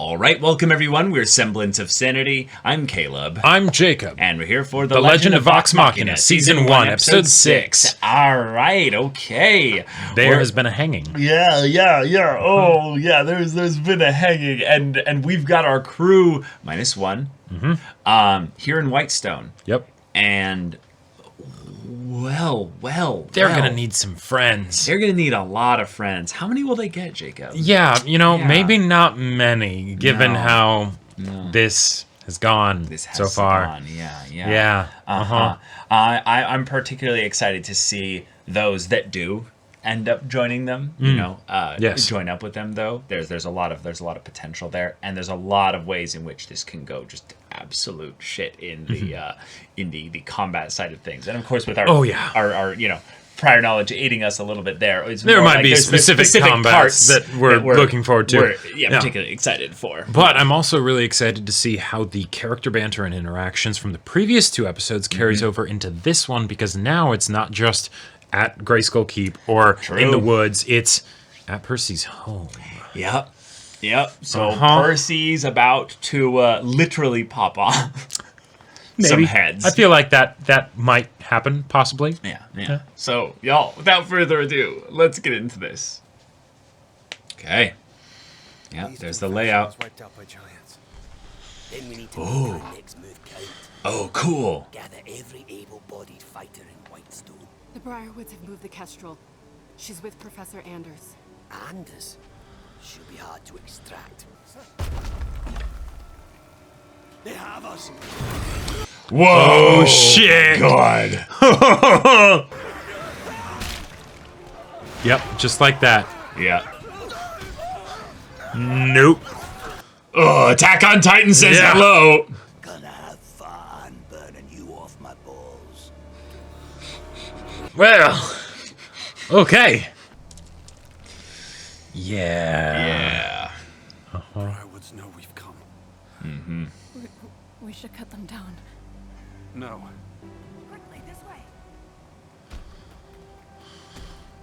All right, welcome everyone. We're Semblance of Sanity. I'm Caleb. I'm Jacob. And we're here for The Legend of Vox Machina, Season 1, Episode 6. All right, okay. There has been a hanging. Yeah. Oh, yeah, there's been a hanging. And we've got our crew, minus one, here in Whitestone. Yep. And, well. They're going to need some friends. They're going to need a lot of friends. How many will they get, Jacob? Yeah, maybe not many, given how this has gone so far. Yeah. I'm particularly excited to see those that do end up joining them. Join up with them though. There's a lot of potential there, and there's a lot of ways in which this can go just absolute shit in the combat side of things, and of course with our prior knowledge aiding us a little bit there. There might be specific combats that we're looking forward to. We're particularly excited for. But I'm also really excited to see how the character banter and interactions from the previous two episodes carries over into this one, because now it's not just at Grayskull Keep or in the woods, it's at Percy's home. Yep. So Percy's about to literally pop off some heads. I feel like that might happen, possibly. Yeah. So, y'all, without further ado, let's get into this. Okay. Yeah, there's the layout. Oh, cool. Gather every able-bodied fighter in Whitestone. The Briarwoods have moved the Kestrel. She's with Professor Anders. Anders? She'll be hard to extract. They have us! Whoa! Oh, shit! God! Yep, just like that. Yeah. Nope. Oh, Attack on Titan says hello! Gonna have fun burning you off my balls. Well, okay. Yeah. Briarwoods know we've come. We should cut them down. No. Quickly, this way.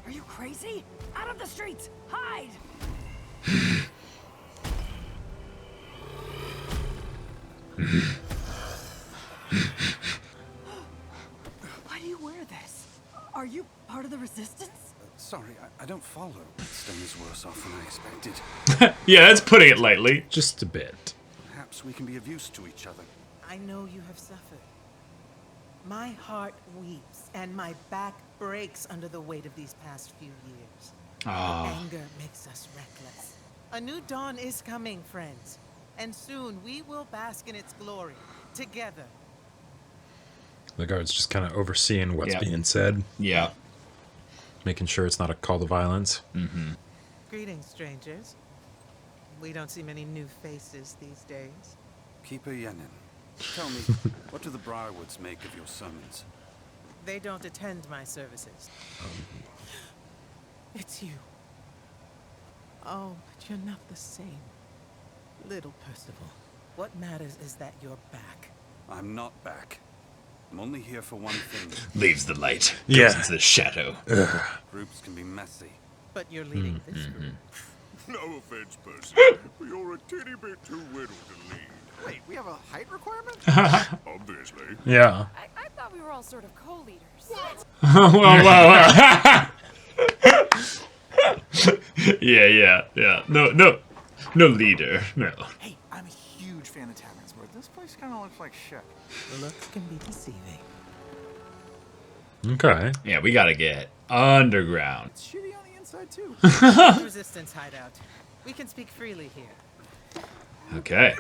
Are you crazy? Out of the streets! Hide! Why do you wear this? Are you part of the resistance? Sorry, I don't follow. Stone is worse off than I expected. Yeah, that's putting it lightly. Just a bit. Perhaps we can be of use to each other. I know you have suffered. My heart weeps and my back breaks under the weight of these past few years. Anger makes us reckless. A new dawn is coming, friends. And soon we will bask in its glory, together. The guard's just kind of overseeing what's being said. Yeah. Making sure it's not a call to violence. Greetings, strangers. We don't see many new faces these days. Keeper Yennen, tell me, what do the Briarwoods make of your sermons? They don't attend my services. It's you. Oh, but you're not the same. Little Percival. What matters is that you're back. I'm not back. I'm only here for one thing. Leaves the light. Goes into the shadow. Groups can be messy. But you're leading this group. No offense, Percy, but you're a teeny bit too little to lead. Wait, we have a height requirement? Obviously. Yeah. I thought we were all sort of co-leaders. Well. Yeah. No leader. No. Hey, I'm a huge fan of taverns, but this place kind of looks like shit. Looks can be deceiving. Okay. Yeah, we gotta get underground. It's shitty on the inside, too. Resistance hideout. We can speak freely here. Okay.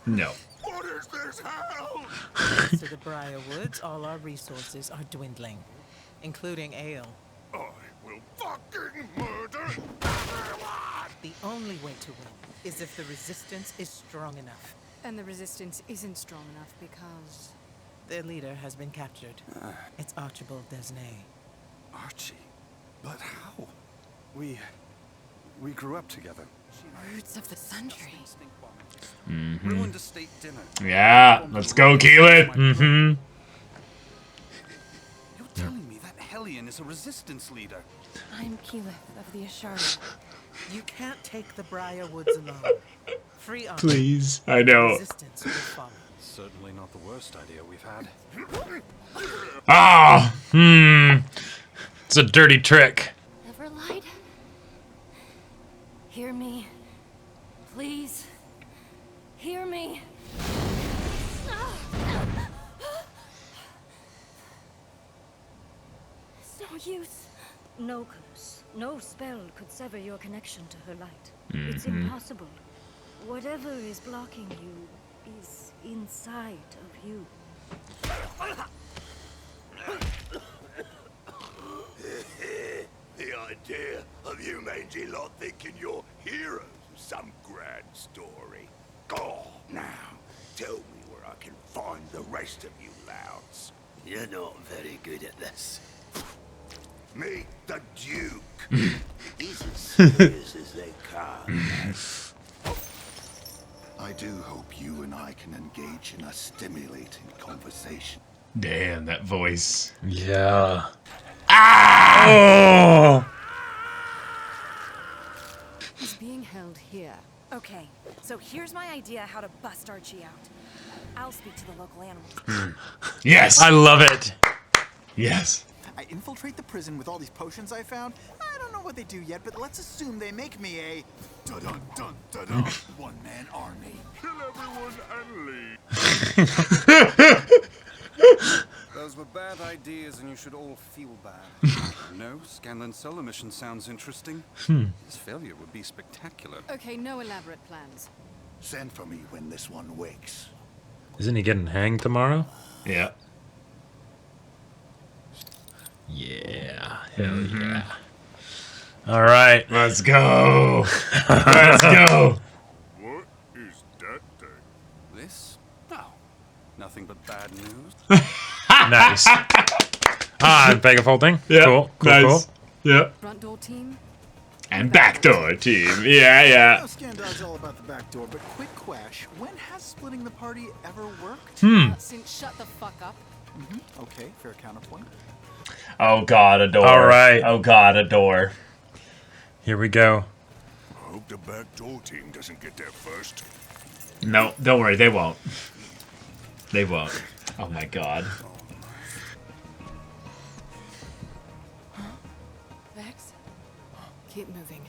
No. What is this hell? Thanks to the Briarwoods, all our resources are dwindling, including ale. I will fucking murder everyone! The only way to win is if the resistance is strong enough. And the resistance isn't strong enough because... Their leader has been captured. It's Archibald Desnay. Archie? But how? We grew up together. Roots of the Sun Tree. Ruined a state dinner. Yeah, let's go, Keelan. You're telling me that Hellion is a resistance leader? I'm Keyleth of the Ashara. You can't take the Briarwoods alone. Free Archie. Please. I know. Resistance will follow. Certainly not the worst idea we've had. Ah! It's a dirty trick. Everlight? Hear me. Please. Hear me. It's no use. No curse, no spell could sever your connection to her light. It's impossible. Whatever is blocking you is inside of you. The idea of you mangy lot thinking you're heroes of some grand story. Oh, now, tell me where I can find the rest of you louts. You're not very good at this. Meet the Duke. He's as serious as they come. I do hope you and I can engage in a stimulating conversation. Damn, that voice. Yeah. Ah! Oh! He's being held here. Okay, so here's my idea how to bust Archie out. I'll speak to the local animals. Yes. I love it. Yes. I infiltrate the prison with all these potions I found. I don't know what they do yet, but let's assume they make me a dun-dun-dun-dun-dun one-man army. Kill everyone and leave. Those were bad ideas and you should all feel bad. No, Scanlan solo mission sounds interesting. His failure would be spectacular. Okay, no elaborate plans. Send for me when this one wakes. Isn't he getting hanged tomorrow? Yeah. Yeah. Hell yeah. All right. Let's go. Let's go. What is that thing? This? No. Nothing but bad news. Nice. Bag of holding. Yeah. Cool. Nice. Yeah. Front door team? And backdoor team. Yeah, yeah. I know Scandal's all about the back door, but quick question: when has splitting the party ever worked? Since shut the fuck up. Okay, fair counterpoint. Oh God, a door. All right. Oh God, a door. Here we go. I hope the backdoor team doesn't get there first. No, don't worry, they won't. They won't. Oh my God. Vex? Keep moving.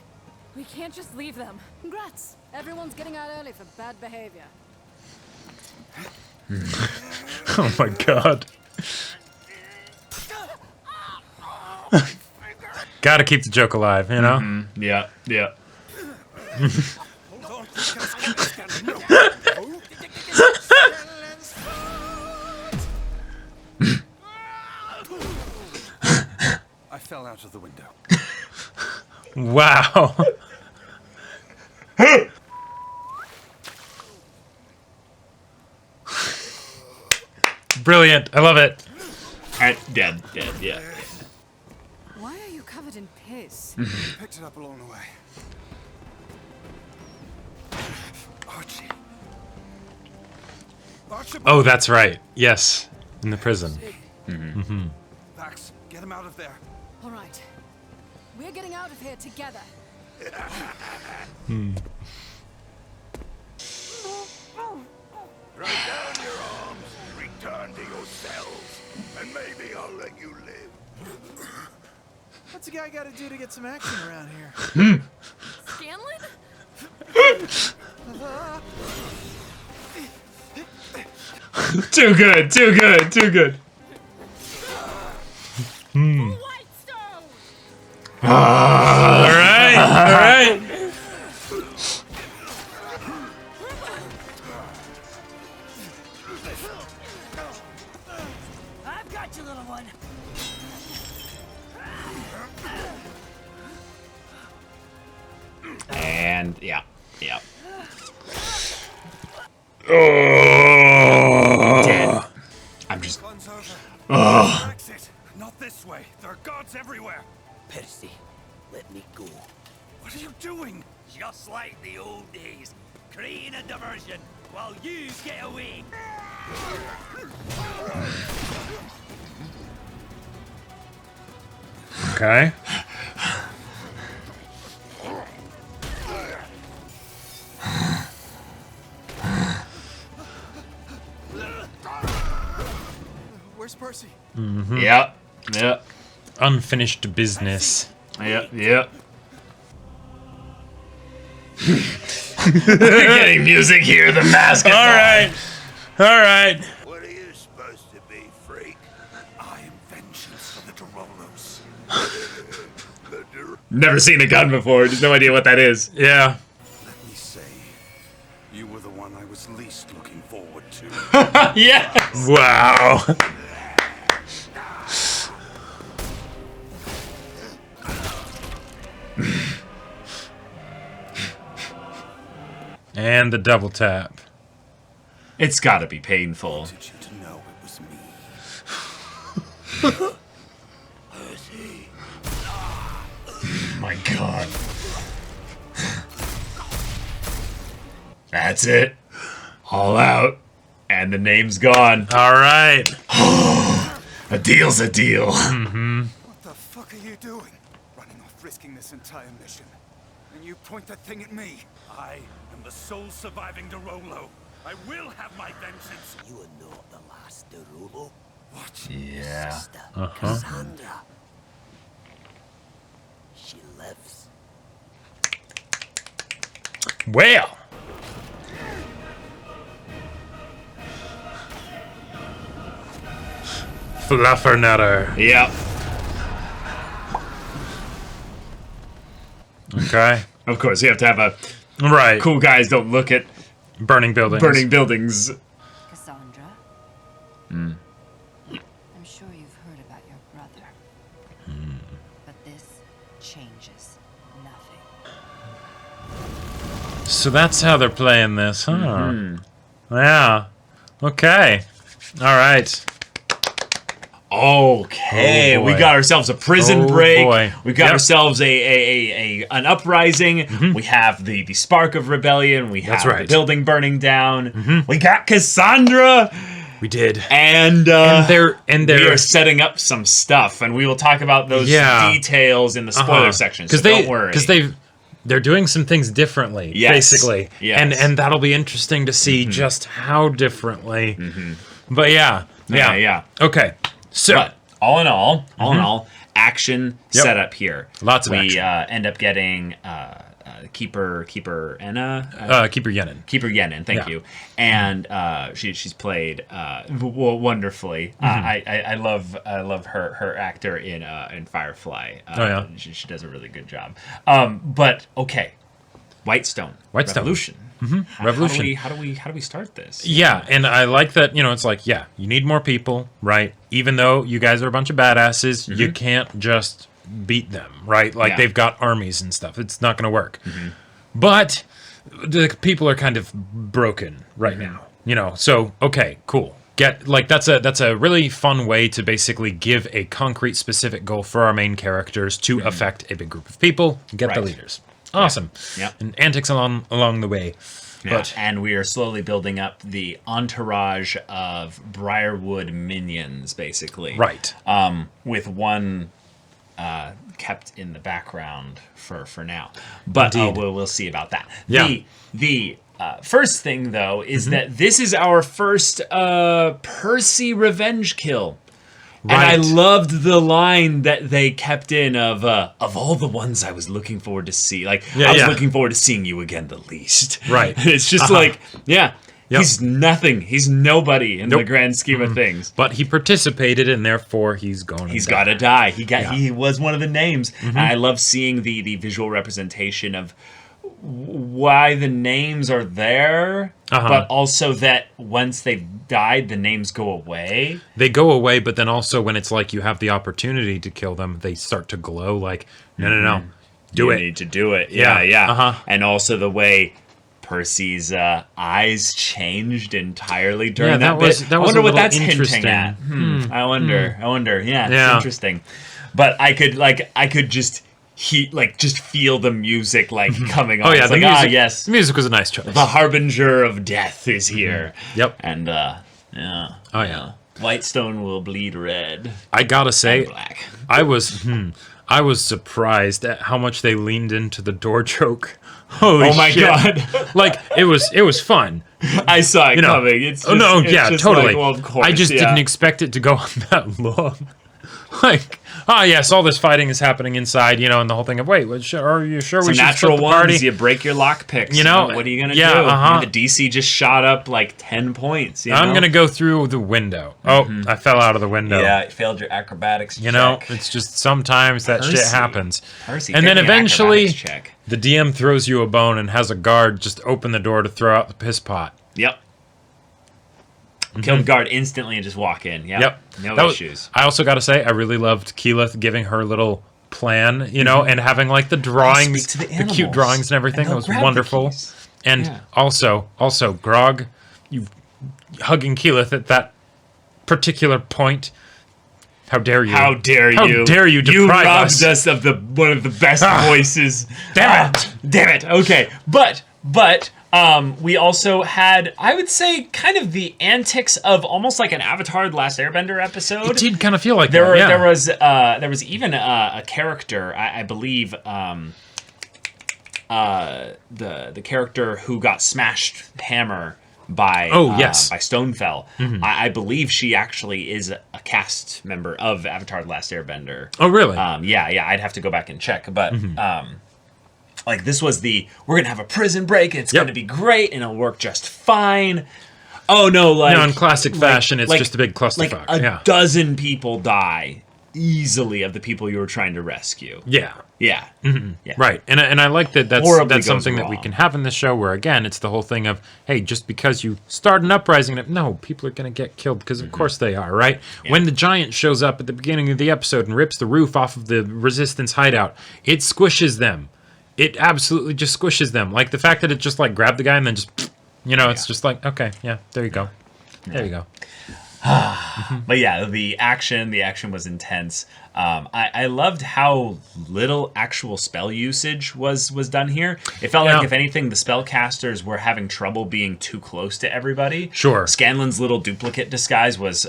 We can't just leave them. Congrats. Everyone's getting out early for bad behavior. Oh my God. Gotta keep the joke alive, you know? Yeah, yeah. I fell out of the window. Wow. Brilliant. I love it. Dead, yeah. Why are you covered in piss? Picked it up along the way. Archie. Archibald. Oh, that's right. Yes. In the prison. Vax, get him out of there. All right. We're getting out of here together. Throw down your arms, return to yourselves, and maybe I'll let you live. What's a guy got to do to get some action around here? Scanlan? Too good, too good, too good. Whitestone! All right. All right. I've got you, little one. And yeah. Oh. Dead. I'm just. Gun's over. Oh. Exit. Not this way. There are guards everywhere. Percy, let me go. What are you doing? Just like the old days, creating a diversion while you get away. Okay. Where's Percy? Yep. Yep. Unfinished business. Yep. Yep. Getting music here. The mask. All right. All right. What are you supposed to be, freak? I am vengeance for the Derolos. Never seen a gun before. Just no idea what that is. Yeah. Let me say, you were the one I was least looking forward to. Yes. Wow. And the double tap. It's got to be painful. I wanted you to know it was me. Percy. My God. That's it. All out. And the name's gone. All right. A deal's a deal. What the fuck are you doing? Running off, risking this entire mission. And you point that thing at me. I am the sole surviving Derolo. I will have my vengeance. You are not the last Derolo. What? Yeah. Sister Cassandra. She lives. Well. Fluffernutter. Yep. Okay. Of course, you have to have a Right. cool guys don't look at Burning buildings. burning buildings. Cassandra? I'm sure you've heard about your brother. But this changes nothing. So that's how they're playing this, huh? Yeah. Okay. All right. Okay, Oh, we boy. got ourselves a prison Oh, break. boy. We got Yep. ourselves an uprising. We have the spark of rebellion. We have That's right. the building burning down. We got Cassandra, We did. and And they're we are setting up some stuff, and we will talk about those details in the spoiler section. So don't worry, because they're doing some things differently, Yes. basically. Yes. And that'll be interesting to see just how differently. But yeah. Okay. So But all in all, action Yep. set up here. Lots of we action. end up getting Keeper Enna. Keeper Yennen. Keeper Yennen, thank Yeah. you, and she's played wonderfully. I love her actor in Firefly. She does a really good job. But okay, Whitestone. Revolution. Revolution. How do we start this? Yeah, and I like that, it's like, yeah, you need more people, right? Even though you guys are a bunch of badasses, you can't just beat them, right? Like, they've got armies and stuff. It's not going to work. But the people are kind of broken right now, So, okay, cool. That's a really fun way to basically give a concrete, specific goal for our main characters to affect a big group of people, get the leaders. Awesome. Yeah. And antics along the way. Yeah. But And we are slowly building up the entourage of Briarwood minions, basically. right. With one kept in the background for now. But Indeed. we'll see about that. Yeah. The first thing, though, is that this is our first Percy revenge kill. And I Right. loved the line that they kept in of all the ones I was looking forward to see. Like, I was looking forward to seeing you again the least. Right. It's just like, he's nothing. He's nobody in the Nope. grand scheme of things. But he participated, and therefore he's going to He's die. got to die. He was one of the names. And I love seeing the visual representation of why the names are there, but also that once they've died, the names go away. They go away, but then also when it's like you have the opportunity to kill them, they start to glow like, no. Do You it. need to do it. Yeah. Yeah. And also the way Percy's eyes changed entirely during that bit. I wonder what that's hinting at. I wonder. Yeah, it's interesting. But I could just feel the music coming on. Oh yeah, It's the like, music. yes, The music was a nice choice. the harbinger of death is here. Yep. And yeah. Oh yeah. Whitestone will bleed red I gotta say, and black. I was I was surprised at how much they leaned into the door choke. Holy oh my shit. God. Like, it was fun. I saw it coming. It's just, totally. Like, well, of course, I just didn't expect it to go on that long. Like, yes, all this fighting is happening inside, and the whole thing of, wait, are you sure we should natural split the party? ones, you break your lock picks. What are you going to do? The DC just shot up like 10 points. I'm going to go through the window. Oh, I fell out of the window. Yeah, you failed your acrobatics check. It's just sometimes that shit happens. Percy, and then eventually, check. the DM throws you a bone and has a guard just open the door to throw out the piss pot. Yep. Kill the guard instantly and just walk in. Yep. No issues. I also got to say, I really loved Keyleth giving her little plan, and having like the drawings, the cute drawings and everything. That was wonderful. And also Grog, you hugging Keyleth at that particular point. How dare you? How dare you? How dare you deprive robbed us of one of the best voices. Damn it! Damn it. Okay, but we also had, I would say, kind of the antics of almost like an Avatar: The Last Airbender episode. It did kind of feel like there. Yeah. There was even a character, I believe, the character who got smashed hammer by by Stonefell. I believe she actually is a cast member of Avatar: The Last Airbender. Oh, really? Yeah. I'd have to go back and check, but. Like, this was we're going to have a prison break, and it's going to be great, and it'll work just fine. Oh, no, like... in classic fashion, it's just a big clusterfuck. Like, a dozen people die easily of the people you were trying to rescue. Yeah. Yeah. Yeah. Right. And I like that's something that we can have in this show where, again, it's the whole thing of, hey, just because you start an uprising, no, people are going to get killed because, of course, they are, right? Yeah. When the giant shows up at the beginning of the episode and rips the roof off of the Resistance hideout, it squishes them. It absolutely just squishes them. Like, the fact that it just, like, grabbed the guy and then just, it's just like, okay, yeah, there you go. There you go. But yeah, the action was intense. I loved how little actual spell usage was done here. It felt like, if anything, the spellcasters were having trouble being too close to everybody. Sure. Scanlan's little duplicate disguise was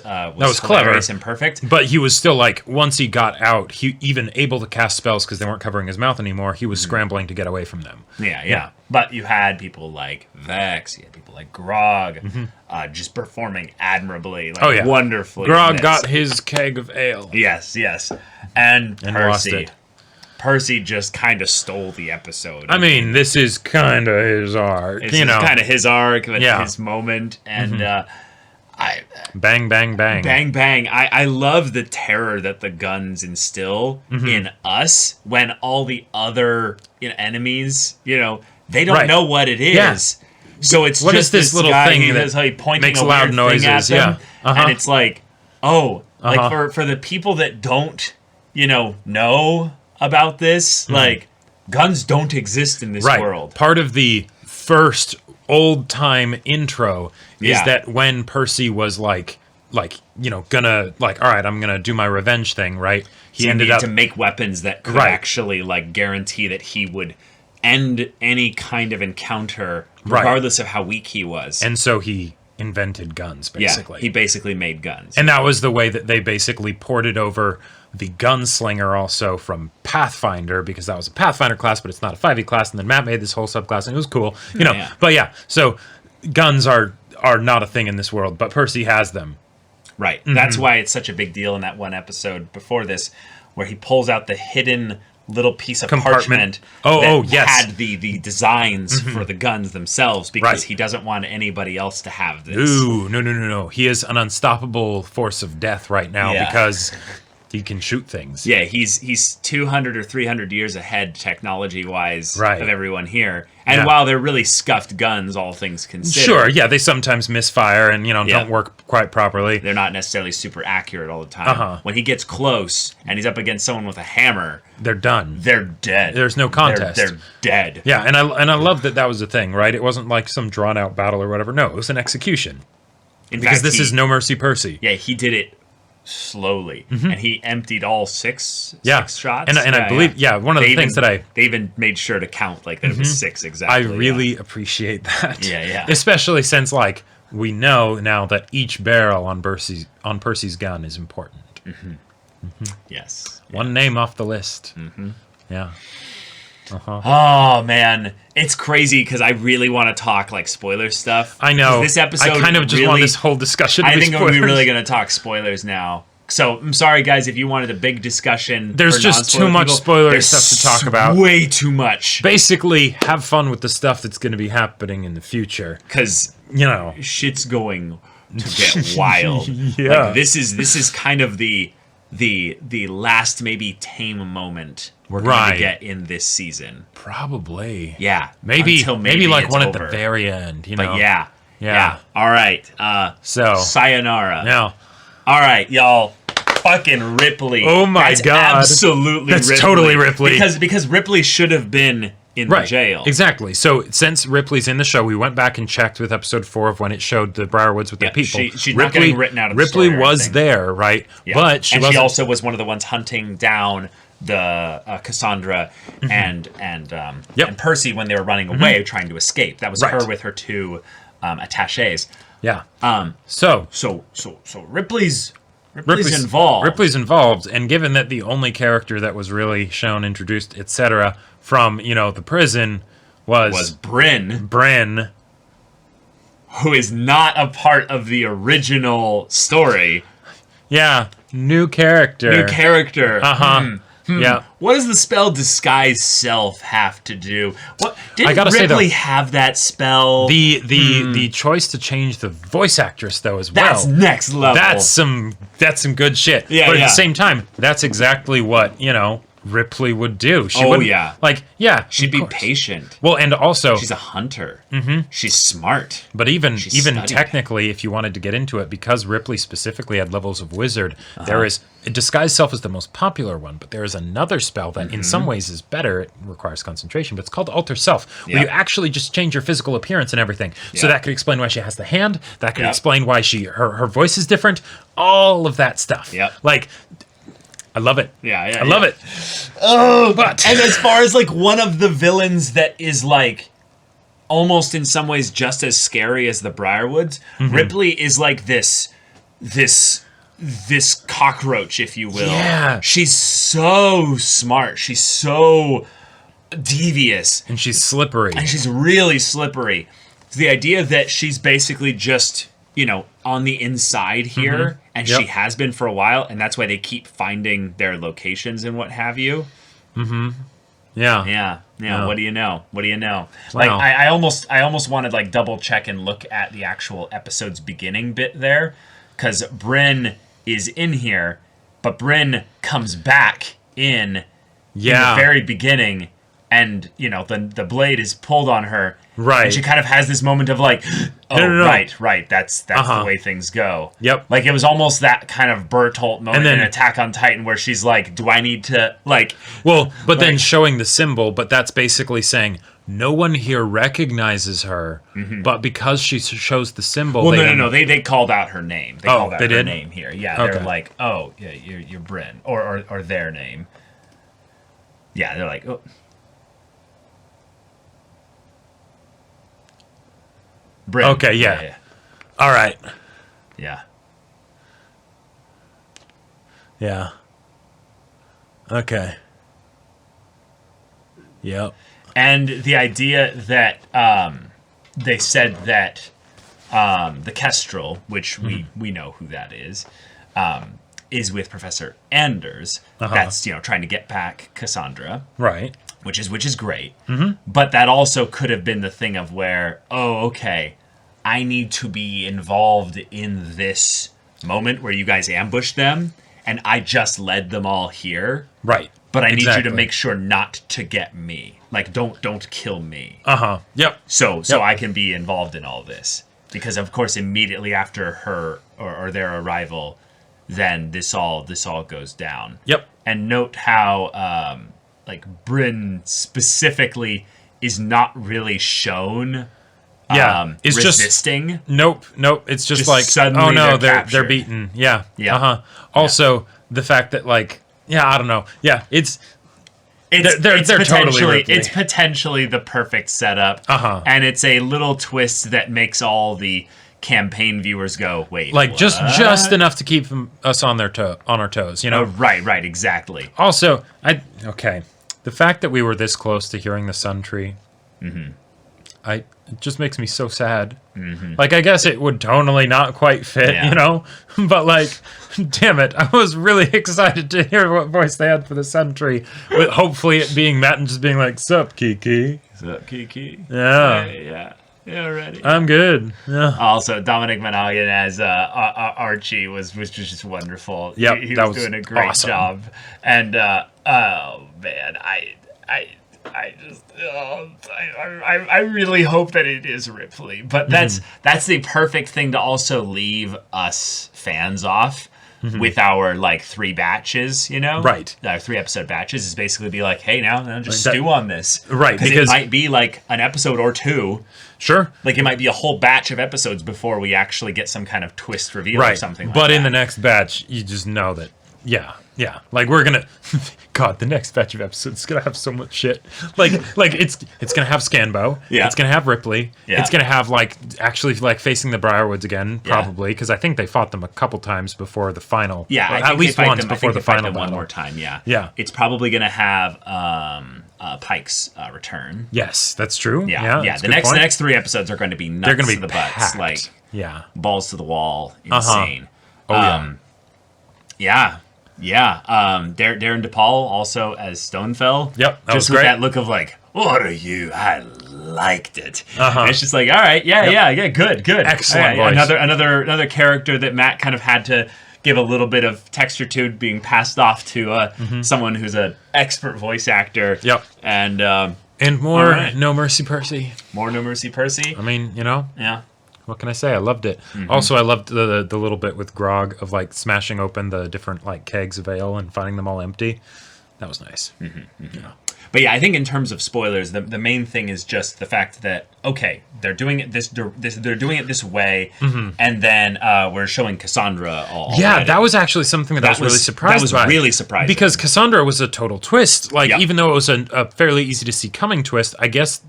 clever and perfect. But he was still, like, once he got out, he even able to cast spells because they weren't covering his mouth anymore. He was scrambling to get away from them. Yeah. But you had people like Vex, you had people like Grog, just performing admirably, wonderfully. Grog got his keg of ale. Yes. And Percy. Lost it. Percy just kind of stole the episode. I mean, this is kind of his arc. It's kind of his arc, his moment, and bang, bang, bang. Bang, bang. I love the terror that the guns instill in us when all the other enemies, they don't know what it is. Yeah. So it's what just is this little thing that's like pointing makes a loud weird noises, thing at them, and it's like, like for the people that don't, know about this, like, guns don't exist in this world. Part of the first old time intro is that when Percy was gonna all right, I'm gonna do my revenge thing, right? He ended up to make weapons that could actually guarantee that he would end any kind of encounter, regardless of how weak he was. And so he invented guns, basically. Yeah, he basically made guns. And that was the way that they basically ported over the Gunslinger also from Pathfinder, because that was a Pathfinder class, but it's not a 5e class. And then Matt made this whole subclass, and it was cool. But so guns are not a thing in this world, but Percy has them. Right. That's why it's such a big deal in that one episode before this, where he pulls out the hidden little piece of parchment that had the designs for the guns themselves, because he doesn't want anybody else to have this. Ooh, no. He is an unstoppable force of death right now because he can shoot things. Yeah, he's 200 or 300 years ahead technology-wise of everyone here. And while they're really scuffed guns, all things considered. Sure, they sometimes misfire and, don't work quite properly. They're not necessarily super accurate all the time. When he gets close and he's up against someone with a hammer, they're done. They're dead. There's no contest. They're dead. Yeah, and I love that was the thing, right? It wasn't like some drawn-out battle or whatever. No, it was an execution. Because this is No Mercy Percy. Yeah, he did it slowly, and he emptied all six shots. And I believe, one of the things that they even made sure to count that it was 6 exactly. I really appreciate that. Yeah. Especially since we know now that each barrel on Percy's gun is important. Yes. One name off the list. Yeah. Oh man, it's crazy because I really want to talk like spoiler stuff. I know. This episode, I kind of just want this whole discussion to I be think spoilers. we're really going to talk spoilers now. So I'm sorry, guys, if you wanted a big discussion. There's for just too non-spoiler much people, spoiler there's stuff to talk about. Way too much. Basically, have fun with the stuff that's going to be happening in the future. Because shit's going to get wild. Yeah. Like, this is kind of the last maybe tame moment we're going to get in this season. Probably. Yeah. Maybe like it's one over. at the very end. You know. But yeah. All right. So sayonara. Now. All right, y'all. Fucking Ripley. Oh my God. Absolutely. That's Ripley. totally Ripley. Because Ripley should have been in the jail. Exactly. So since Ripley's in the show, we went back and checked with episode 4 of when it showed the Briarwoods with their people. She's not getting written out of the Ripley story or was anything. there, right? Yeah. But she also was one of the ones hunting down the Cassandra and Percy when they were running away trying to escape. That was her with her 2 attachés. Yeah. So Ripley's involved. Ripley's involved, and given that the only character that was really shown, introduced, etc., from the prison was Bryn, who is not a part of the original story. Yeah, new character. Yeah. What does the spell disguise self have to do? What did Ripley have that spell? The choice to change the voice actress though as well. That's next level. That's some good shit. Yeah, but at the same time, that's exactly what Ripley would do. She she'd be patient. Well, and also she's a hunter. She's smart. But even studied. technically, if you wanted to get into it, because Ripley specifically had levels of wizard, there is disguise self is the most popular one, but there is another spell that in some ways is better. It requires concentration, but it's called alter self, where you actually just change your physical appearance and everything. So that could explain why she has the hand. That could explain why her voice is different. All of that stuff. Like. I love it. I love it. Oh, and as far as like one of the villains that is like almost in some ways just as scary as the Briarwoods, Ripley is like this cockroach, if you will. Yeah. She's so smart. She's so devious. And she's slippery. And she's really slippery. The idea that she's basically just, on the inside here, and she has been for a while, and that's why they keep finding their locations and what have you. Yeah. What do you know? Like I almost wanted like double check and look at the actual episode's beginning bit there, because Bryn is in here, but Bryn comes back in the very beginning, and the blade is pulled on her. Right. And she kind of has this moment of like, No. right. That's the way things go. Yep. Like it was almost that kind of Bertolt moment in Attack on Titan where she's like, do I need to like... Well, but then showing the symbol, but that's basically saying no one here recognizes her, but because she shows the symbol... Well, no. They called out her name. They called out her did? name here. Yeah, they're like, oh, yeah, you're Bryn. Or their name. Yeah, they're like, oh... Bryn. Okay, yeah. All right. Yeah. Yeah. Okay. Yep. And the idea that they said that the Kestrel, which we know who that is with Professor Anders. That's trying to get back Cassandra. Right. Which is great. But that also could have been the thing of where, I need to be involved in this moment where you guys ambushed them, and I just led them all here. Right. But I need you to make sure not to get me. Like, don't kill me. Yep. So I can be involved in all this. Because, of course, immediately after her or their arrival, then this all goes down. Yep. And note how... Bryn specifically is not really shown it's resisting. Just, nope. It's just like, suddenly oh no, they're captured. beaten. Yeah. Also, the fact that I don't know. Yeah, they're totally Ripley. It's potentially the perfect setup. And it's a little twist that makes all the campaign viewers go, wait, like what? just enough to keep us on our toes, you know? Right, exactly. Also, the fact that we were this close to hearing the Sun Tree, it just makes me so sad. Like, I guess it would tonally not quite fit, you know? But, like, damn it, I was really excited to hear what voice they had for the Sun Tree, with hopefully it being Matt and just being like, sup, Kiki? Sup, Kiki? Yeah. Yeah, ready. I'm good. Yeah. Also, Dominic Monaghan as Archie was just wonderful. Yep, he that was doing a great awesome. job. And oh man, I really hope that it is Ripley. But that's the perfect thing to also leave us fans off. With our like 3 batches, you know, right? Our 3 episode batches is basically be like, hey, now just stew on this, right? Because it might be like an episode or 2. Sure. Like it might be a whole batch of episodes before we actually get some kind of twist reveal or something like that. But in the next batch, you just know that, yeah. Like we're gonna, God, the next batch of episodes is gonna have so much shit. Like it's gonna have Scanbo. Yeah. It's gonna have Ripley. Yeah. It's gonna have actually facing the Briarwoods again, probably, because I think they fought them a couple times before the final. Yeah, at least once before the final battle. One more time. Yeah. Yeah. It's probably gonna have Pike's return. Yes, that's true. Yeah. The next 3 episodes are going to be nuts. They're going to be to the packed. butts, balls to the wall, insane. Oh yeah. Darren DePaul also as Stonefell. Yep, that was great. With that look of like, what are you? I liked it. It's just like, all right, good. Excellent voice. Another character that Matt kind of had to give a little bit of texture to, being passed off to someone who's an expert voice actor. Yep. And more No Mercy Percy. More No Mercy Percy. I mean, you know. Yeah. What can I say? I loved it. Also, I loved the little bit with Grog of like smashing open the different like kegs of ale and finding them all empty. That was nice. Yeah. But yeah, I think in terms of spoilers, the main thing is just the fact that they're doing it they're doing it this way, and then we're showing Cassandra all. Yeah, that was actually something that I was really surprised by. That was really surprising because Cassandra was a total twist. Like even though it was a fairly easy to see coming twist, I guess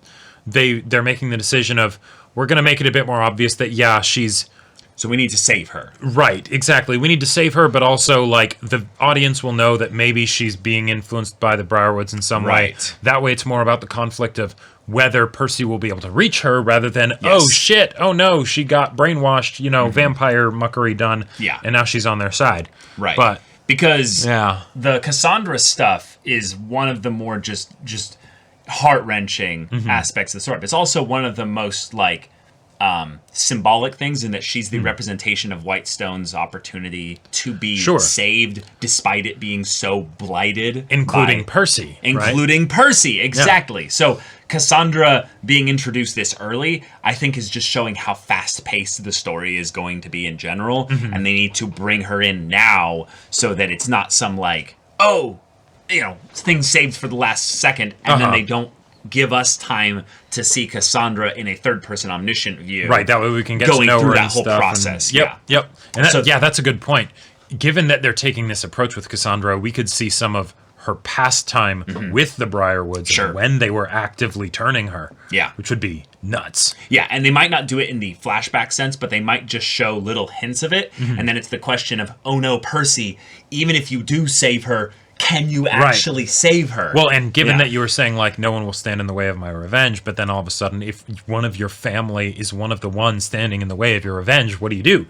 they're making the decision of, we're going to make it a bit more obvious that, she's... So we need to save her. Right, exactly. We need to save her, but also, like, the audience will know that maybe she's being influenced by the Briarwoods in some way. That way it's more about the conflict of whether Percy will be able to reach her rather than, oh, shit, oh, no, she got brainwashed, vampire muckery done, and now she's on their side. Right. But... Because the Cassandra stuff is one of the more just heart-wrenching aspects of the story. But it's also one of the most like symbolic things in that she's the representation of Whitestone's opportunity to be saved despite it being so blighted. Including Percy. Including Percy, exactly. Yeah. So Cassandra being introduced this early, I think is just showing how fast-paced the story is going to be in general. And they need to bring her in now so that it's not some like, things saved for the last second, and then they don't give us time to see Cassandra in a third-person omniscient view. Right, that way we can get to know her that whole process. Yep. And that's a good point. Given that they're taking this approach with Cassandra, we could see some of her past time with the Briarwoods when they were actively turning her. Yeah. Which would be nuts. Yeah, and they might not do it in the flashback sense, but they might just show little hints of it, and then it's the question of, oh no, Percy, even if you do save her, can you actually save her? Well, and given that you were saying, like, no one will stand in the way of my revenge, but then all of a sudden, if one of your family is one of the ones standing in the way of your revenge, what do you do?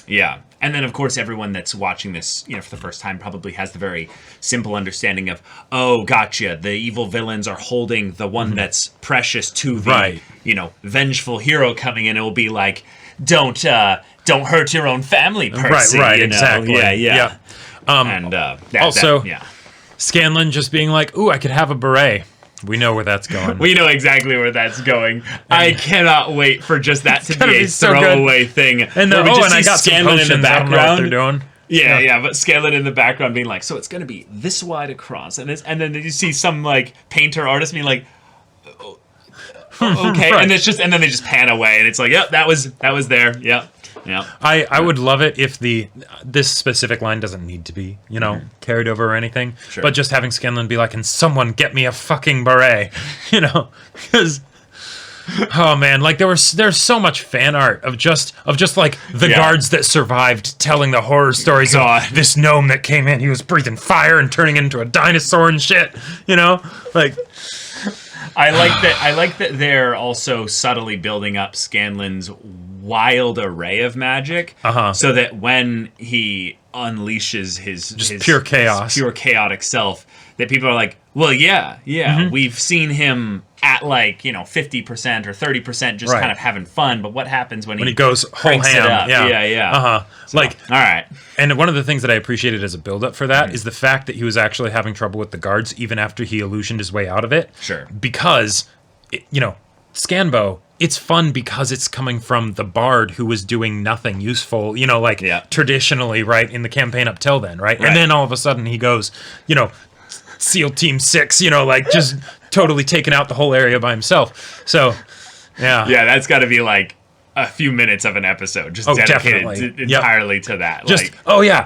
Yeah. And then, of course, everyone that's watching this, for the first time probably has the very simple understanding of, oh, gotcha, the evil villains are holding the one that's precious to the, vengeful hero coming in. It will be like, don't hurt your own family, Percy. Right, exactly. Yeah. Also, Scanlan just being like, ooh, I could have a beret. We know where that's going. We know exactly where that's going. I cannot wait for just that to be a throwaway thing. And then, I got Scanlan in the background. I don't know what they're doing. Yeah, but Scanlan in the background being like, so it's going to be this wide across. And then you see some, like, painter artist being like, okay. And then they just pan away. And it's like, yep, that was there. Yep. Yeah, I would love it if this specific line doesn't need to be, carried over or anything. Sure. But just having Scanlan be like, "Can someone get me a fucking beret?" Because Oh man, like there's so much fan art of just like the guards that survived telling the horror stories of this gnome that came in. He was breathing fire and turning into a dinosaur and shit. You know, like. I like that they're also subtly building up Scanlan's wild array of magic, so that when he unleashes his pure chaos, his pure chaotic self, that people are like, well, we've seen him at 50% or 30% just kind of having fun, but what happens when he goes whole ham? So, all right. And one of the things that I appreciated as a build-up for that is the fact that he was actually having trouble with the guards even after he illusioned his way out of it. Sure. Because, Scanbo, it's fun because it's coming from the bard who was doing nothing useful, traditionally, right, in the campaign up till then, right? And then all of a sudden he goes, SEAL Team 6, just totally taking out the whole area by himself. So, yeah. Yeah, that's got to be a few minutes of an episode just dedicated entirely to that. Just,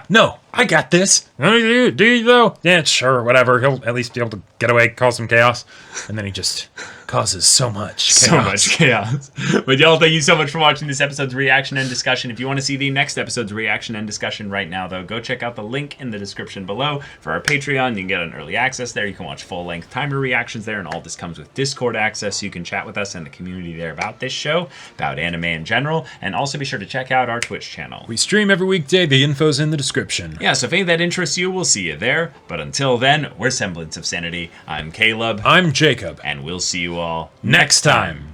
no, I got this. Do you though? Yeah, sure, whatever. He'll at least be able to get away, cause some chaos. And then he just causes so much chaos. So much chaos. But y'all, thank you so much for watching this episode's reaction and discussion. If you want to see the next episode's reaction and discussion right now, though, go check out the link in the description below for our Patreon. You can get an early access there. You can watch full-length timer reactions there, and all this comes with Discord access, so you can chat with us and the community there about this show, about anime in general, and also be sure to check out our Twitch channel. We stream every weekday. The info's in the description. Yeah, so if any of that interests you, we'll see you there. But until then, we're Semblance of Sanity. I'm Caleb. I'm Jacob. And we'll see you all next time.